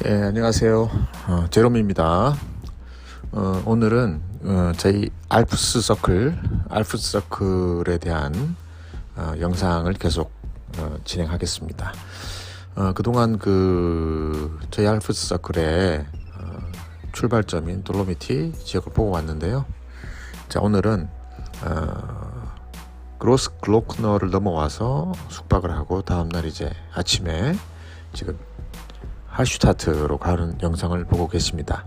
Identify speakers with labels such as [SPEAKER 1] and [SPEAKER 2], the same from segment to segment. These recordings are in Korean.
[SPEAKER 1] 예, 안녕하세요. 제롬입니다. 오늘은 저희 알프스 서클에 대한 영상을 계속 진행하겠습니다. 그동안 저희 알프스 서클의 출발점인 돌로미티 지역을 보고 왔는데요. 자, 오늘은 그로스 글로크너를 넘어와서 숙박을 하고 다음날 이제 아침에 지금 할슈타트로 가는 영상을 보고 계십니다.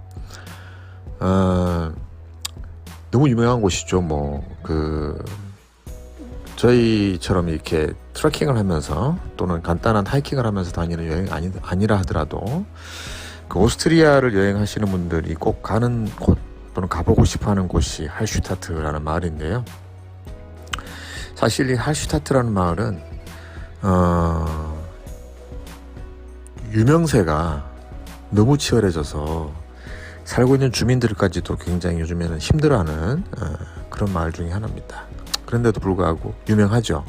[SPEAKER 1] 너무 유명한 곳이죠. 저희처럼 이렇게 트레킹을 하면서 또는 간단한 하이킹을 하면서 다니는 여행이 아니라 하더라도 그 오스트리아를 여행하시는 분들이 꼭 가는 곳 또는 가보고 싶어 하는 곳이 할슈타트라는 마을인데요. 사실 이 할슈타트라는 마을은 유명세가 너무 치열해져서 살고 있는 주민들까지도 굉장히 요즘에는 힘들어하는 그런 마을 중에 하나입니다. 그런데도 불구하고 유명하죠.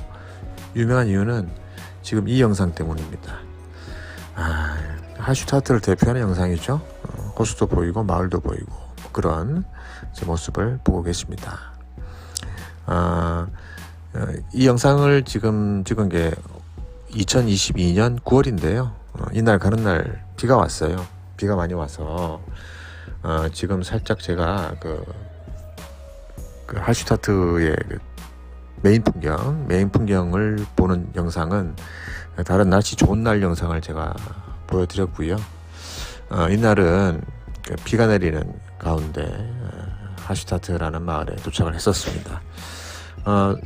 [SPEAKER 1] 유명한 이유는 지금 이 영상 때문입니다. 할슈타트를 대표하는 영상이죠. 호수도 보이고 마을도 보이고 그런 제 모습을 보고 계십니다. 이 영상을 지금 찍은 게 2022년 9월인데요. 이날 가는 날 비가 왔어요. 비가 많이 와서 지금 살짝 제가 그 할슈타트의 메인 풍경을 보는 영상은 다른 날씨 좋은 날 영상을 제가 보여드렸고요. 이날은 비가 내리는 가운데 할슈타트라는 마을에 도착을 했었습니다.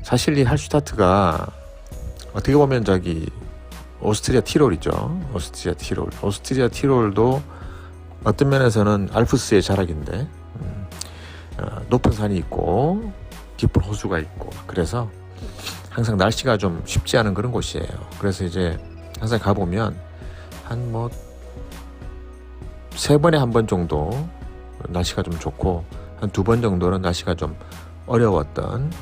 [SPEAKER 1] 사실 이 할슈타트가 어떻게 보면 오스트리아 티롤이죠. 오스트리아 티롤도 어떤 면에서는 알프스의 자락인데 높은 산이 있고 깊은 호수가 있고 그래서 항상 날씨가 좀 쉽지 않은 그런 곳이에요. 그래서 이제 항상 가보면 한 3번에 1번 정도 날씨가 좀 좋고 한 2번 정도는 날씨가 좀 어려웠던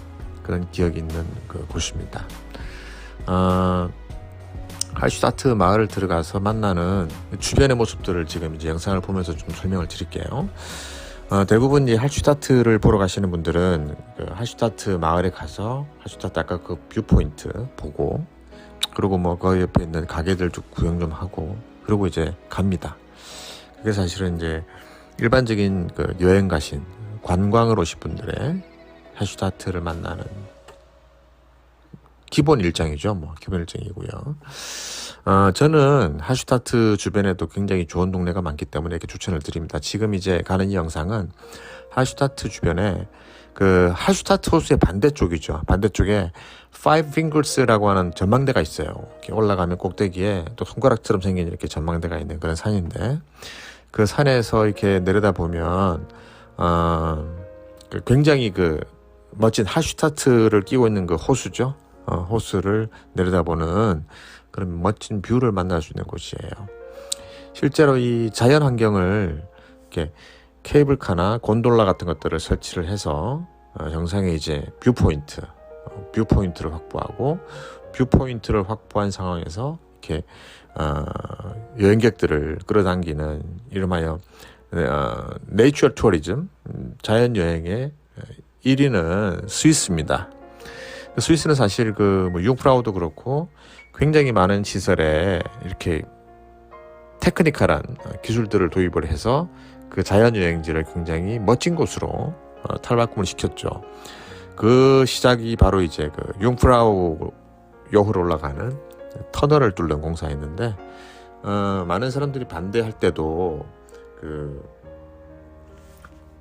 [SPEAKER 1] 그런 기억이 있는 그 곳입니다. 할슈타트 마을을 들어가서 만나는 주변의 모습들을 지금 이제 영상을 보면서 좀 설명을 드릴게요. 대부분 이 할슈타트를 보러 가시는 분들은 그 할슈타트 마을에 가서 할슈타트 아까 그 뷰포인트 보고 그리고 그 옆에 있는 가게들 좀 구경 좀 하고 그리고 이제 갑니다. 그게 사실은 이제 일반적인 그 여행 가신 관광을 오신 분들의 할슈타트를 만나는 기본 일정이죠. 기본 일정이고요. 저는 할슈타트 주변에도 굉장히 좋은 동네가 많기 때문에 이렇게 추천을 드립니다. 지금 이제 가는 이 영상은 할슈타트 주변에 그 할슈타트 호수의 반대쪽이죠. 반대쪽에 Five Fingers라고 하는 전망대가 있어요. 이렇게 올라가면 꼭대기에 또 손가락처럼 생긴 이렇게 전망대가 있는 그런 산인데 그 산에서 이렇게 내려다 보면 굉장히 그 멋진 할슈타트를 끼고 있는 그 호수죠. 호수를 내려다보는 그런 멋진 뷰를 만날 수 있는 곳이에요. 실제로 이 자연 환경을 이렇게 케이블카나 곤돌라 같은 것들을 설치를 해서 정상에 이제 뷰포인트를 확보하고 뷰포인트를 확보한 상황에서 이렇게 여행객들을 끌어당기는 이름하여 네이처 투어리즘 자연 여행의 1위는 스위스입니다. 스위스는 사실 융프라우도 그렇고 굉장히 많은 시설에 이렇게 테크니컬한 기술들을 도입을 해서 그 자연여행지를 굉장히 멋진 곳으로 탈바꿈을 시켰죠. 그 시작이 바로 이제 그 융프라우 요흐로 올라가는 터널을 뚫는 공사였는데 많은 사람들이 반대할 때도 그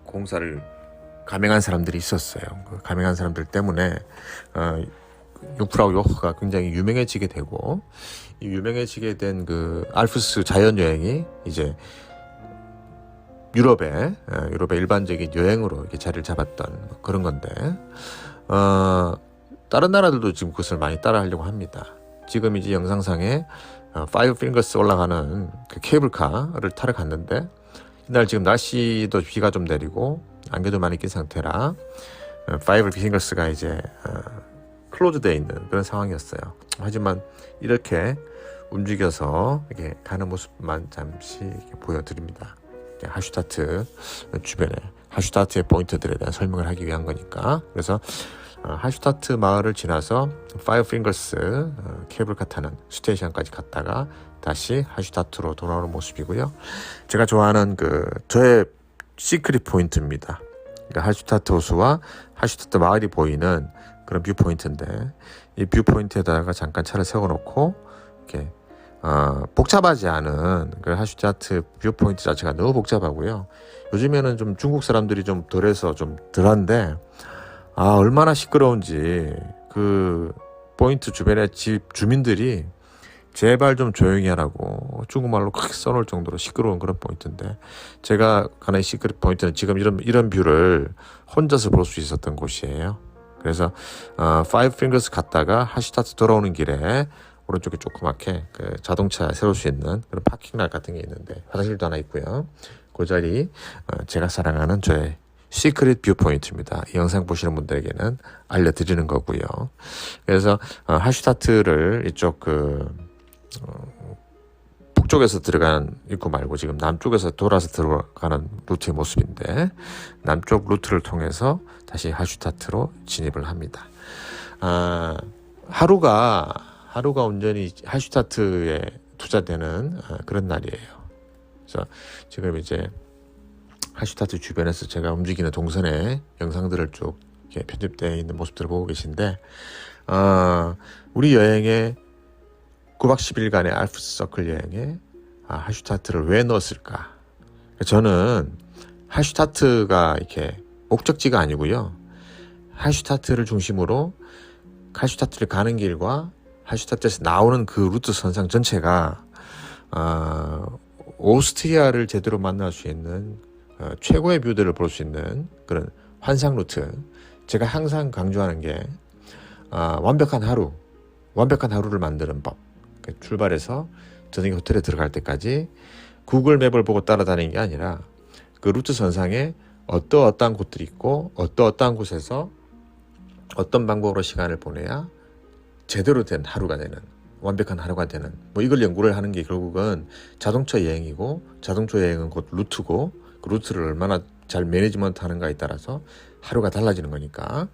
[SPEAKER 1] 공사를 감행한 사람들이 있었어요. 그 감행한 사람들 때문에 융프라우 요흐가 굉장히 유명해지게 되고 이 유명해지게 된 그 알프스 자연 여행이 이제 유럽의 일반적인 여행으로 이렇게 자리를 잡았던 그런 건데 다른 나라들도 지금 그것을 많이 따라하려고 합니다. 지금 이제 영상상에 파이브 핑거스 올라가는 그 케이블카를 타러 갔는데 이날 지금 날씨도 비가 좀 내리고 안개도 많이 낀 상태라 파이브 핑거스가 이제 클로즈되어 있는 그런 상황이었어요. 하지만 이렇게 움직여서 이렇게 가는 모습만 잠시 이렇게 보여드립니다. 하슈타트 주변에 하슈타트의 포인트들에 대한 설명을 하기 위한 거니까. 그래서 하슈타트 마을을 지나서 파이브 핑거스 케이블카 타는 스테이션까지 갔다가 다시 하슈타트로 돌아오는 모습이고요. 제가 좋아하는 저의 시크릿 포인트입니다. 그러니까 하슈타트 호수와 하슈타트 마을이 보이는 그런 뷰 포인트인데, 이 뷰 포인트에다가 잠깐 차를 세워놓고 이렇게 복잡하지 않은 그 하슈타트 뷰 포인트 자체가 너무 복잡하고요. 요즘에는 좀 중국 사람들이 좀 덜해서 좀 덜한데, 얼마나 시끄러운지 그 포인트 주변의 집 주민들이 제발 좀 조용히 하라고 중국말로 크게 써놓을 정도로 시끄러운 그런 포인트인데, 제가 가는 시크릿 포인트는 지금 이런 뷰를 혼자서 볼 수 있었던 곳이에요. 그래서 파이브 핑거스 갔다가 하슈타트 돌아오는 길에 오른쪽에 조그맣게 자동차 세울 수 있는 그런 파킹락 같은 게 있는데 화장실도 하나 있고요. 그 자리 제가 사랑하는 저의 시크릿 뷰 포인트입니다. 이 영상 보시는 분들에게는 알려드리는 거고요. 그래서 하슈타트를 이쪽 북쪽에서 들어가는 입구 말고 지금 남쪽에서 돌아서 들어가는 루트의 모습인데, 남쪽 루트를 통해서 다시 하슈타트로 진입을 합니다. 하루가 온전히 하슈타트에 투자되는 그런 날이에요. 그래서 지금 이제 하슈타트 주변에서 제가 움직이는 동선의 영상들을 쭉 이렇게 편집되어 있는 모습들을 보고 계신데, 우리 여행에 9박 10일간의 알프스 서클 여행에 하슈타트를 왜 넣었을까? 저는 하슈타트가 이렇게 목적지가 아니고요. 하슈타트를 중심으로 하슈타트를 가는 길과 하슈타트에서 나오는 그 루트 선상 전체가 오스트리아를 제대로 만날 수 있는 최고의 뷰들을 볼 수 있는 그런 환상 루트. 제가 항상 강조하는 게 완벽한 하루를 만드는 법. 출발해서 저녁에 호텔에 들어갈 때까지 구글 맵을 보고 따라다니는 게 아니라 그 루트 선상에 어떠한 곳들이 있고 어떠한 곳에서 어떤 방법으로 시간을 보내야 제대로 된 하루가 되는, 완벽한 하루가 되는, 이걸 연구를 하는 게 결국은 자동차 여행이고, 자동차 여행은 곧 루트고, 그 루트를 얼마나 잘 매니지먼트 하는가에 따라서 하루가 달라지는 거니까,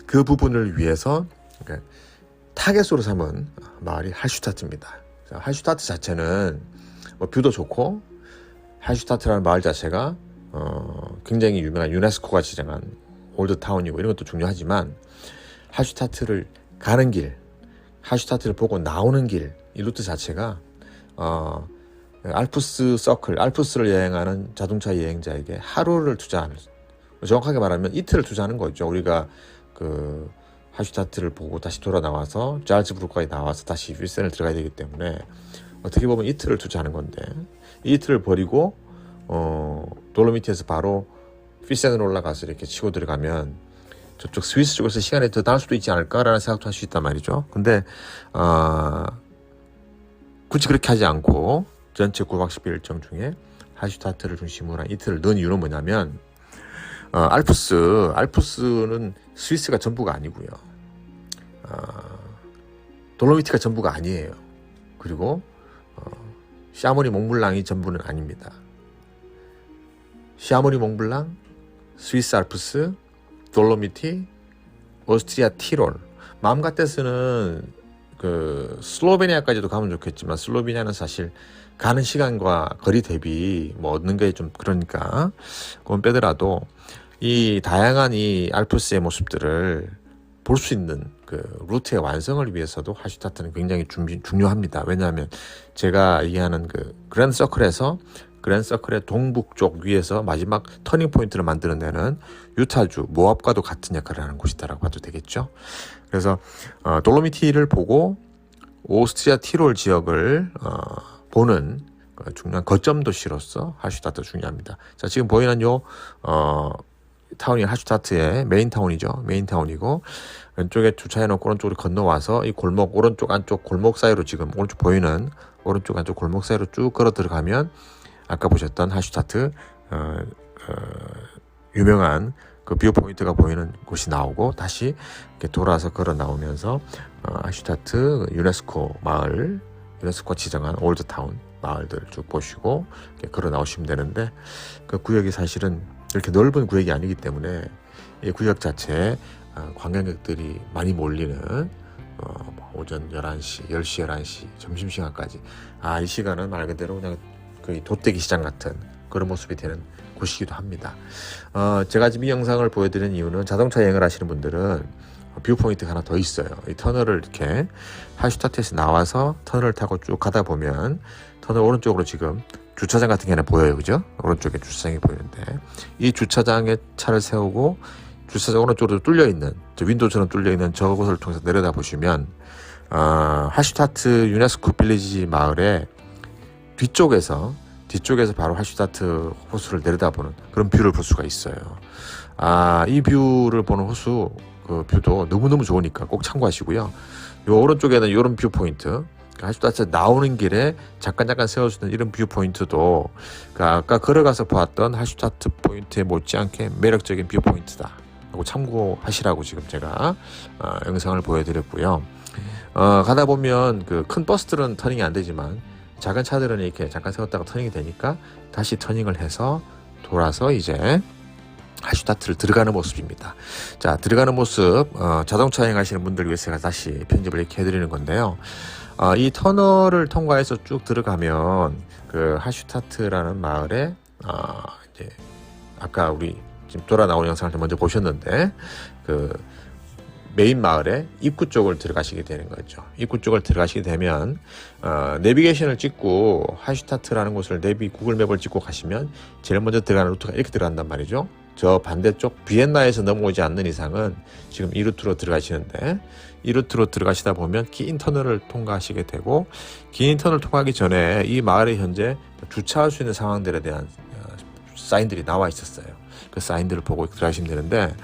[SPEAKER 1] 그 부분을 위해서 타겟으로 삼은 마을이 하슈타트입니다. 하슈타트 자체는 뷰도 좋고, 하슈타트라는 마을 자체가 굉장히 유명한 유네스코가 지정한 올드타운이고 이런 것도 중요하지만, 하슈타트를 가는 길, 하슈타트를 보고 나오는 길, 이 루트 자체가 알프스 서클, 알프스를 여행하는 자동차 여행자에게 하루를 투자하는, 정확하게 말하면 이틀을 투자하는 거죠. 우리가 하슈타트를 보고 다시 돌아 나와서 잘츠부르크까지 나와서 다시 윌센을 들어가야 되기 때문에 어떻게 보면 이틀을 투자하는 건데, 이 이틀을 버리고 돌로미티에서 바로 윌센으로 올라가서 이렇게 치고 들어가면 저쪽 스위스 쪽에서 시간이 더 나을 수도 있지 않을까라는 생각도 할 수 있단 말이죠. 근데 굳이 그렇게 하지 않고 전체 9박 10일 일정 중에 하슈타트를 중심으로 한 이틀을 넣은 이유는 뭐냐면, 알프스는 스위스가 전부가 아니고요. 돌로미티가 전부가 아니에요. 그리고 샤모니 몽블랑이 전부는 아닙니다. 샤모니 몽블랑, 스위스 알프스, 돌로미티, 오스트리아 티롤. 마음 같아서는 슬로베니아까지도 가면 좋겠지만, 슬로베니아는 사실 가는 시간과 거리 대비 얻는 게 좀 그러니까 그건 빼더라도 이 다양한 이 알프스의 모습들을 볼 수 있는 루트의 완성을 위해서도 하슈타트는 굉장히 중요합니다. 왜냐하면 제가 얘기하는 그랜드 서클에서 그랜드 서클의 동북쪽 위에서 마지막 터닝 포인트를 만드는 데는 유타주 모압과도 같은 역할을 하는 곳이다라고 봐도 되겠죠. 그래서 돌로미티를 보고 오스트리아 티롤 지역을 보는 중요한 거점 도시로서 하슈타트 중요합니다. 자, 지금 보이는 요 타운이 하슈타트의 메인 타운이죠. 메인 타운이고, 왼쪽에 주차해놓고 오른쪽으로 건너와서 이 골목, 오른쪽 안쪽 골목 사이로, 지금 오른쪽 보이는 오른쪽 안쪽 골목 사이로 쭉 걸어 들어가면 아까 보셨던 하슈타트 유명한 그 뷰 포인트가 보이는 곳이 나오고 다시 이렇게 돌아서 걸어 나오면서 하슈타트 유네스코 마을, 유네스코 지정한 올드타운 마을들 쭉 보시고 이렇게 걸어 나오시면 되는데 그 구역이 사실은 이렇게 넓은 구역이 아니기 때문에 이 구역 자체에 관광객들이 많이 몰리는 오전 11시, 10시, 11시 점심시간까지 이 시간은 말 그대로 그냥 거의 돗대기 시장 같은 그런 모습이 되는 곳이기도 합니다. 제가 지금 이 영상을 보여드리는 이유는 자동차 여행을 하시는 분들은 뷰 포인트가 하나 더 있어요. 이 터널을 이렇게 하슈타트에서 나와서 터널을 타고 쭉 가다 보면 터널 오른쪽으로 지금 주차장 같은 게 하나 보여요. 그죠? 오른쪽에 주차장이 보이는데 이 주차장에 차를 세우고 주차장 오른쪽으로 뚫려있는 윈도우처럼 뚫려있는 저곳을 통해서 내려다 보시면 하슈타트 유네스코 빌리지 마을의 뒤쪽에서 바로 하슈타트 호수를 내려다보는 그런 뷰를 볼 수가 있어요. 이 뷰를 보는 호수 그 뷰도 너무너무 좋으니까 꼭 참고하시고요. 요 오른쪽에는 이런 뷰 포인트, 하슈타트 나오는 길에 잠깐 세울 수 있는 이런 뷰 포인트도 아까 걸어가서 보았던 하슈타트 포인트에 못지않게 매력적인 뷰 포인트다 하고 참고하시라고 지금 제가 영상을 보여드렸고요. 가다 보면 그 큰 버스들은 터닝이 안 되지만 작은 차들은 이렇게 잠깐 세웠다가 터닝이 되니까 다시 터닝을 해서 돌아서 이제 하슈타트를 들어가는 모습입니다. 자, 들어가는 모습 자동차 여행 하시는 분들 위해서 제가 다시 편집을 이렇게 해드리는 건데요. 이 터널을 통과해서 쭉 들어가면 그 하슈타트라는 마을에 이제 아까 우리 지금 돌아 나오는 영상을 먼저 보셨는데 그 메인 마을의 입구 쪽을 들어가시게 되는 거죠. 입구 쪽을 들어가시게 되면 내비게이션을 찍고 하슈타트라는 곳을 구글 맵을 찍고 가시면 제일 먼저 들어가는 루트가 이렇게 들어간단 말이죠. 저 반대쪽 비엔나에서 넘어오지 않는 이상은 지금 이 루트로 들어가시는데 이 루트로 들어가시다 보면 긴 터널을 통과하시게 되고 긴 터널을 통과하기 전에 이 마을에 현재 주차할 수 있는 상황들에 대한 사인들이 나와 있었어요. 그 사인들을 보고 들어가시면 되는데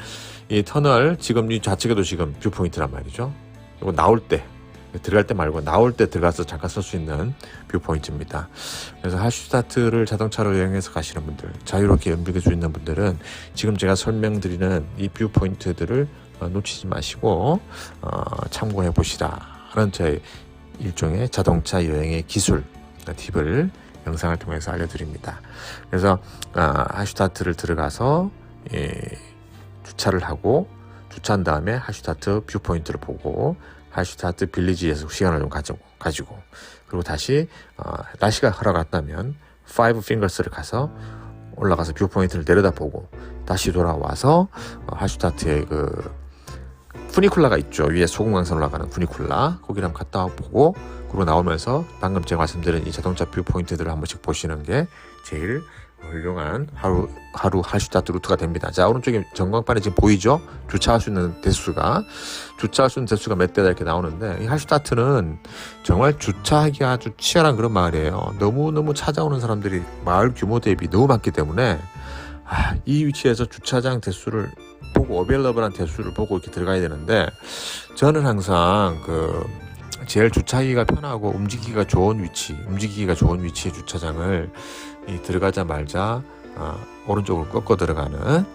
[SPEAKER 1] 이 터널 지금 이 좌측에도 지금 뷰 포인트란 말이죠. 이거 나올 때 들어갈 때 말고 나올 때 들어가서 잠깐 쓸 수 있는 뷰 포인트입니다. 그래서 하슈타트를 자동차로 여행해서 가시는 분들, 자유롭게 연비할 수 있는 분들은 지금 제가 설명드리는 이 뷰 포인트들을 놓치지 마시고 참고해 보시라는 저의 일종의 자동차 여행의 기술 팁을 영상을 통해서 알려드립니다. 그래서 하슈타트를 들어가서 주차를 하고 주차한 다음에 하슈타트 뷰 포인트를 보고 하슈타트 빌리지에서 시간을 좀 가지고 그리고 다시 날씨가 허락한다면 파이브 핑거스를 가서 올라가서 뷰 포인트를 내려다보고 다시 돌아와서 하슈타트의 그 푸니쿨라가 있죠. 위에 소금강산 올라가는 푸니쿨라 거기를 한번 갔다 보고 그리고 나오면서 방금 제가 말씀드린 이 자동차 뷰 포인트들을 한 번씩 보시는 게 제일 훌륭한 하루 하슈타트 루트가 됩니다. 자, 오른쪽에 전광판에 지금 보이죠? 주차할 수 있는 대수가 몇 대다 이렇게 나오는데 이 하슈타트는 정말 주차하기 아주 치열한 그런 마을이에요. 너무너무 찾아오는 사람들이 마을 규모 대비 너무 많기 때문에 이 위치에서 주차장 대수를 보고 어베일러블한 대수를 보고 이렇게 들어가야 되는데 저는 항상 제일 주차하기가 편하고 움직이기가 좋은 위치의 주차장을 들어가자마자 오른쪽으로 꺾어 들어가는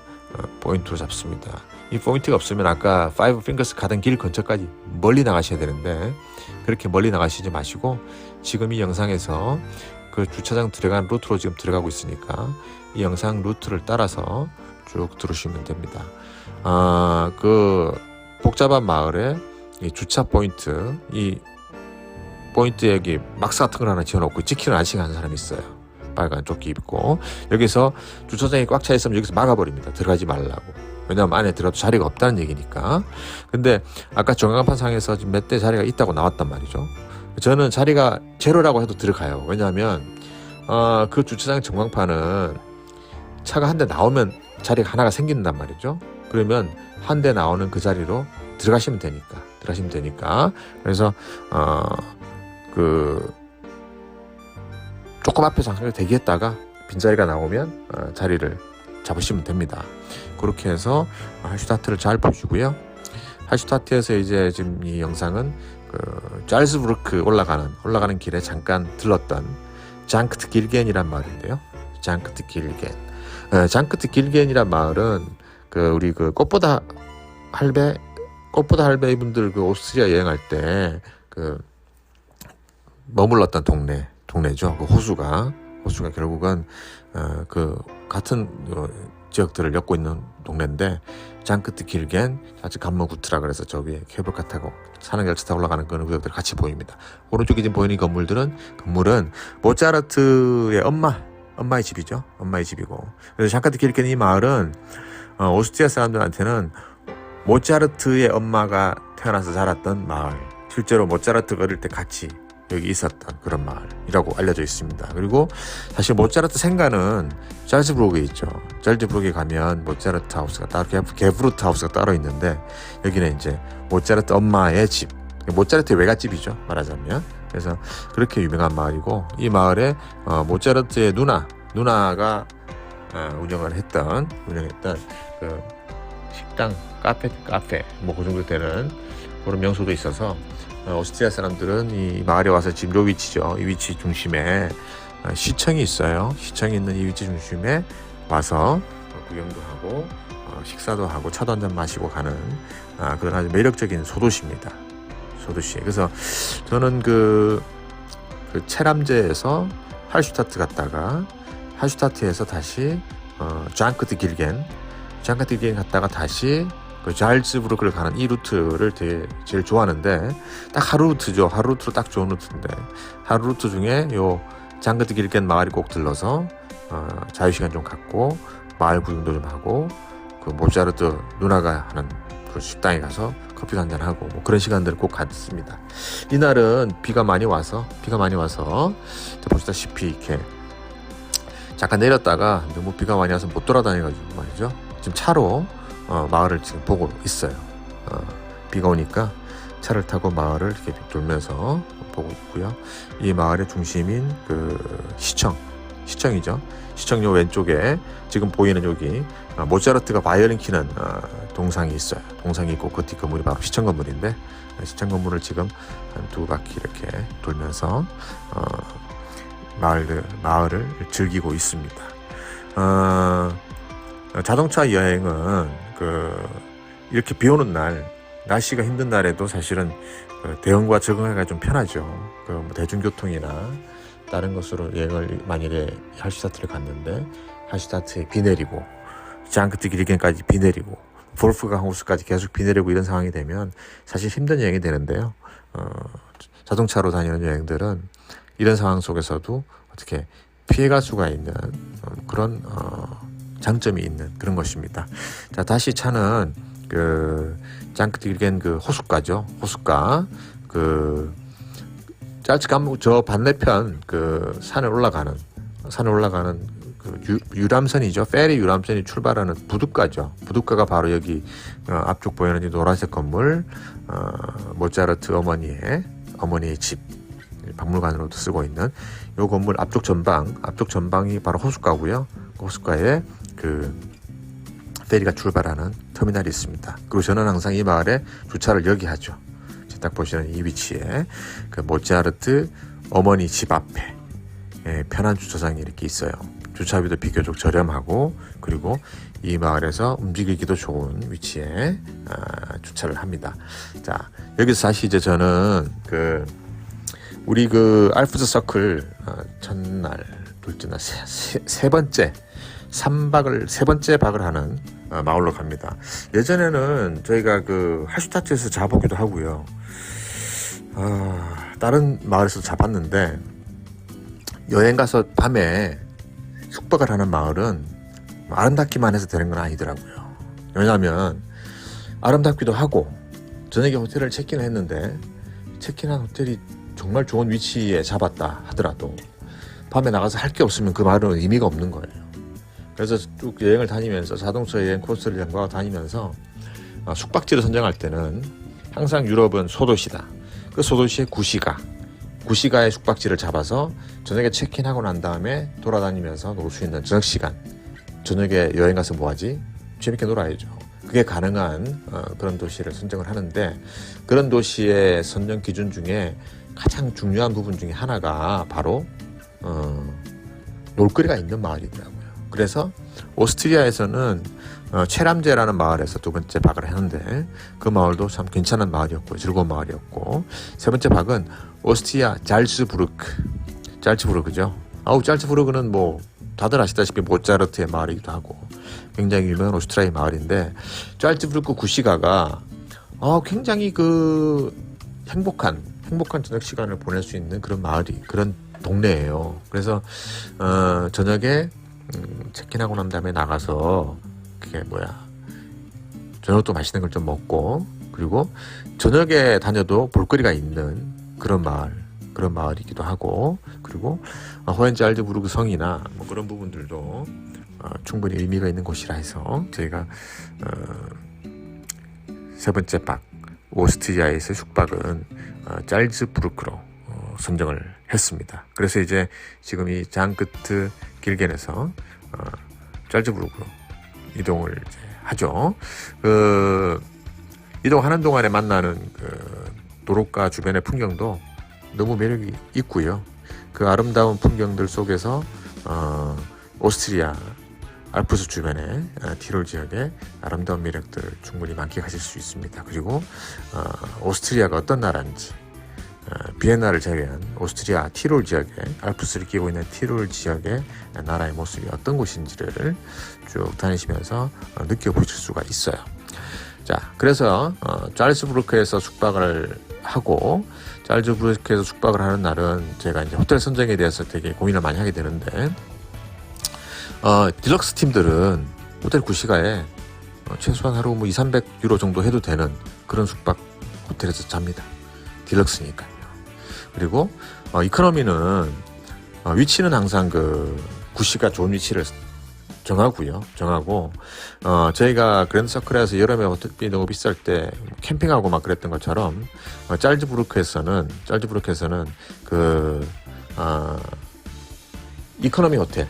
[SPEAKER 1] 포인트로 잡습니다. 이 포인트가 없으면 아까 파이브 핑거스 가던 길 근처까지 멀리 나가셔야 되는데 그렇게 멀리 나가시지 마시고 지금 이 영상에서 그 주차장 들어가는 루트로 지금 들어가고 있으니까 이 영상 루트를 따라서 쭉 들으시면 됩니다. 그 복잡한 마을에 이 주차 포인트, 이 포인트에 여기 막스 같은 걸 하나 지어놓고 지키는 아저씨가 한 사람이 있어요. 빨간 조끼 입고 여기서 주차장이 꽉 차 있으면 여기서 막아버립니다. 들어가지 말라고. 왜냐하면 안에 들어가도 자리가 없다는 얘기니까. 근데 아까 전광판 상에서 지금 몇 대 자리가 있다고 나왔단 말이죠. 저는 자리가 제로라고 해도 들어가요. 왜냐하면 그 주차장 전광판은 차가 한 대 나오면 자리가 하나가 생긴단 말이죠. 그러면 한 대 나오는 그 자리로 들어가시면 되니까. 그래서 조금 앞에서 잠깐 대기했다가 빈자리가 나오면 자리를 잡으시면 됩니다. 그렇게 해서 하슈타트를 잘 보시고요. 하슈타트에서 이제 지금 이 영상은 짤스부르크 올라가는 길에 잠깐 들렀던 장크트 길겐이란 마을인데요. 장크트 길겐이란 마을은 우리 꽃보다 할배 분들 오스트리아 여행할 때 머물렀던 동네죠. 호수가 결국은 같은 지역들을 엮고 있는 동네인데, 장크트 길겐 아주 감모구트라 그래서 저 위에 케이블카 타고 산악 열차 타고 올라가는 그런 구역들 같이 보입니다. 오른쪽에 지금 보이는 건물은 모차르트의 엄마의 집이죠. 엄마의 집이고, 그래서 장크트 길겐 이 마을은 오스트리아 사람들한테는 모차르트의 엄마가 태어나서 자랐던 마을, 실제로 모차르트가 어릴 때 같이 여기 있었던 그런 마을이라고 알려져 있습니다. 그리고 사실 모차르트 생가는 잘츠부르크에 있죠. 잘츠부르크에 가면 모차르트 하우스가 따로, 게브루트 하우스가 따로 있는데, 여기는 이제 모차르트 엄마의 집, 모차르트의 외갓집이죠, 말하자면. 그래서 그렇게 유명한 마을이고, 이 마을에 모차르트의 누나가 운영했던 그 식당, 카페 뭐 그 정도 되는 그런 명소도 있어서, 오스트리아 사람들은 이 마을에 와서 지금 요 위치죠. 이 위치 중심에 시청이 있어요. 시청이 있는 이 위치 중심에 와서 구경도 하고 식사도 하고 차도 한잔 마시고 가는 그런 아주 매력적인 소도시입니다. 소도시. 그래서 저는 그 체람제에서 할슈타트 갔다가, 할슈타트에서 다시 장크트 길겐 갔다가 다시 잘츠부르크를 가는 이 루트를 제일 좋아하는데, 딱 하루 루트죠. 하루 루트로 딱 좋은 루트인데, 하루 루트 중에 요 장크트 길겐 마을이 꼭 들러서 자유시간 좀 갖고 마을 구경도 좀 하고, 그 모차르트 누나가 하는 그 식당에 가서 커피도 한잔 하고, 뭐 그런 시간들을 꼭 갖습니다. 이날은 비가 많이 와서 보시다시피 이렇게 잠깐 내렸다가 너무 비가 많이 와서 못 돌아다녀가지고 말이죠. 지금 차로 마을을 지금 보고 있어요. 비가 오니까 차를 타고 마을을 이렇게 돌면서 보고 있고요. 이 마을의 중심인 시청이죠. 시청 요 왼쪽에 지금 보이는 여기 모차르트가 바이올린 키는 동상이 있어요. 동상이 있고 그 뒤 건물이 바로 시청 건물인데, 시청 건물을 지금 한 두 바퀴 이렇게 돌면서 마을을 즐기고 있습니다. 자동차 여행은 이렇게 비 오는 날, 날씨가 힘든 날에도 사실은 대응과 적응하기가 좀 편하죠. 뭐 대중교통이나 다른 것으로 여행을 만일에 할슈타트를 갔는데, 할슈타트에 비 내리고, 장크트 길겐까지 비 내리고, 볼프강 호수까지 계속 비 내리고 이런 상황이 되면 사실 힘든 여행이 되는데요. 자동차로 다니는 여행들은 이런 상황 속에서도 어떻게 피해갈 수가 있는 그런 장점이 있는 그런 것입니다. 자, 다시 차는 장크트 길겐 호숫가죠. 호숫가 저 반대편 산에 올라가는 유람선이죠. 페리 유람선이 출발하는 부둣가죠. 부둣가가 바로 여기 앞쪽 보이는 이 노란색 건물, 모차르트 어머니의 집, 박물관으로도 쓰고 있는 요 건물 앞쪽 전방이 바로 호숫가고요. 호숫가에 페리가 출발하는 터미널이 있습니다. 그리고 저는 항상 이 마을에 주차를 여기 하죠. 딱 보시는 이 위치에 모차르트 어머니 집 앞에 편한 주차장이 이렇게 있어요. 주차비도 비교적 저렴하고, 그리고 이 마을에서 움직이기도 좋은 위치에 주차를 합니다. 자, 여기서 다시 이제 저는 우리 알프스 서클 첫날, 둘째날, 세 번째 박을 하는 마을로 갑니다. 예전에는 저희가 할슈타트에서 잡았기도 하고요. 다른 마을에서 잡았는데, 여행 가서 밤에 숙박을 하는 마을은 아름답기만 해서 되는 건 아니더라고요. 왜냐하면 아름답기도 하고, 저녁에 호텔을 체크인을 했는데, 체크인한 호텔이 정말 좋은 위치에 잡았다 하더라도 밤에 나가서 할 게 없으면 그 마을은 의미가 없는 거예요. 그래서 쭉 여행을 다니면서, 자동차 여행 코스를 연구하고 다니면서 숙박지를 선정할 때는 항상 유럽은 소도시다. 그 소도시의 구시가의 숙박지를 잡아서 저녁에 체크인하고 난 다음에 돌아다니면서 놀 수 있는 저녁 시간, 저녁에 여행 가서 뭐하지? 재밌게 놀아야죠. 그게 가능한 그런 도시를 선정을 하는데, 그런 도시의 선정 기준 중에 가장 중요한 부분 중에 하나가 바로 놀거리가 있는 마을이더라고요. 그래서 오스트리아에서는 체람제라는 마을에서 두 번째 박을 했는데 그 마을도 참 괜찮은 마을이었고 즐거운 마을이었고, 세 번째 박은 오스트리아 잘츠부르크죠. 잘츠부르크는 뭐 다들 아시다시피 모차르트의 마을이기도 하고 굉장히 유명한 오스트리아의 마을인데, 잘츠부르크 구시가가 굉장히 그 행복한 저녁 시간을 보낼 수 있는 그런 동네예요. 그래서 저녁에 체크인하고 난 다음에 나가서 저녁도 맛있는 걸 좀 먹고, 그리고 저녁에 다녀도 볼거리가 있는 그런 마을이기도 하고, 그리고 호헨잘츠부르크 성이나 뭐 그런 부분들도 충분히 의미가 있는 곳이라 해서 저희가 세 번째 박 오스트리아에서 숙박은 잘츠부르크로 선정을 했습니다. 그래서 이제 지금 이 장크트 길겐에서 잘츠부르크로 이동을 이제 하죠. 이동하는 동안에 만나는 도로가 주변의 풍경도 너무 매력이 있고요. 그 아름다운 풍경들 속에서 오스트리아 알프스 주변의 티롤 지역의 아름다운 매력들을 충분히 만끽하실 수 있습니다. 그리고 오스트리아가 어떤 나라인지, 비엔나를 제외한 오스트리아 티롤 지역의 알프스를 끼고 있는 티롤 지역의 나라의 모습이 어떤 곳인지를 쭉 다니시면서 느껴보실 수가 있어요. 자, 그래서 잘츠부르크에서 숙박을 하고, 잘츠부르크에서 숙박을 하는 날은 제가 이제 호텔 선정에 대해서 되게 고민을 많이 하게 되는데, 딜럭스 팀들은 호텔 구시가에 최소한 하루 200-300유로 정도 해도 되는 그런 숙박 호텔에서 잡니다. 딜럭스니까요. 그리고 이코노미는 위치는 항상 구시가 좋은 위치를 정하고, 저희가 그랜드 서클에서 여름에 호텔비 너무 비쌀 때 캠핑하고 막 그랬던 것처럼 잘츠부르크에서는 이코노미 호텔,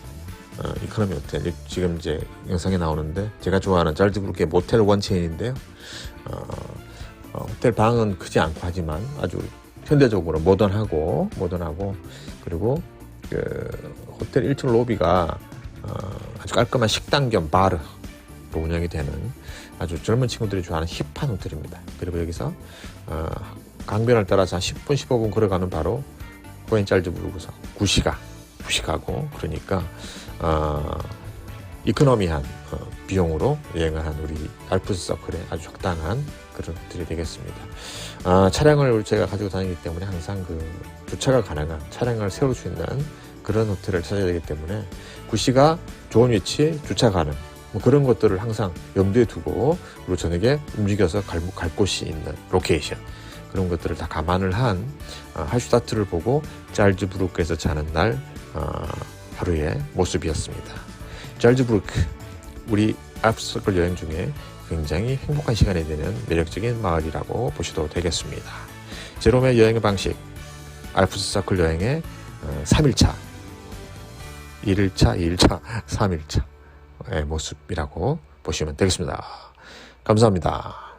[SPEAKER 1] 지금 이제 영상에 나오는데 제가 좋아하는 잘츠부르크의 모텔 원체인인데요. 호텔 방은 크지 않고 하지만 아주 현대적으로 모던하고, 그리고 호텔 1층 로비가 아주 깔끔한 식당 겸 바르로 운영이 되는 아주 젊은 친구들이 좋아하는 힙한 호텔입니다. 그리고 여기서 강변을 따라서 한 10분 15분 걸어가는 바로 호헨잘츠부르크에서 구시가고, 그러니까 이코노미한 비용으로 여행을 한 우리 알프스 서클에 아주 적당한 그런 호텔이 되겠습니다. 차량을 제가 가지고 다니기 때문에 항상 주차가 가능한, 차량을 세울 수 있는 그런 호텔을 찾아야 되기 때문에 구시가 좋은 위치, 주차 가능, 뭐 그런 것들을 항상 염두에 두고, 그리고 저녁에 움직여서 갈 곳이 있는 로케이션, 그런 것들을 다 감안을 한 할슈타트를 보고 잘츠부르크에서 자는 날 하루의 모습이었습니다. 잘츠부르크, 우리 알프스 서클 여행 중에 굉장히 행복한 시간이 되는 매력적인 마을이라고 보셔도 되겠습니다. 제롬의 여행 방식, 알프스 서클 여행의 3일차, 1일차, 2일차, 3일차의 모습이라고 보시면 되겠습니다. 감사합니다.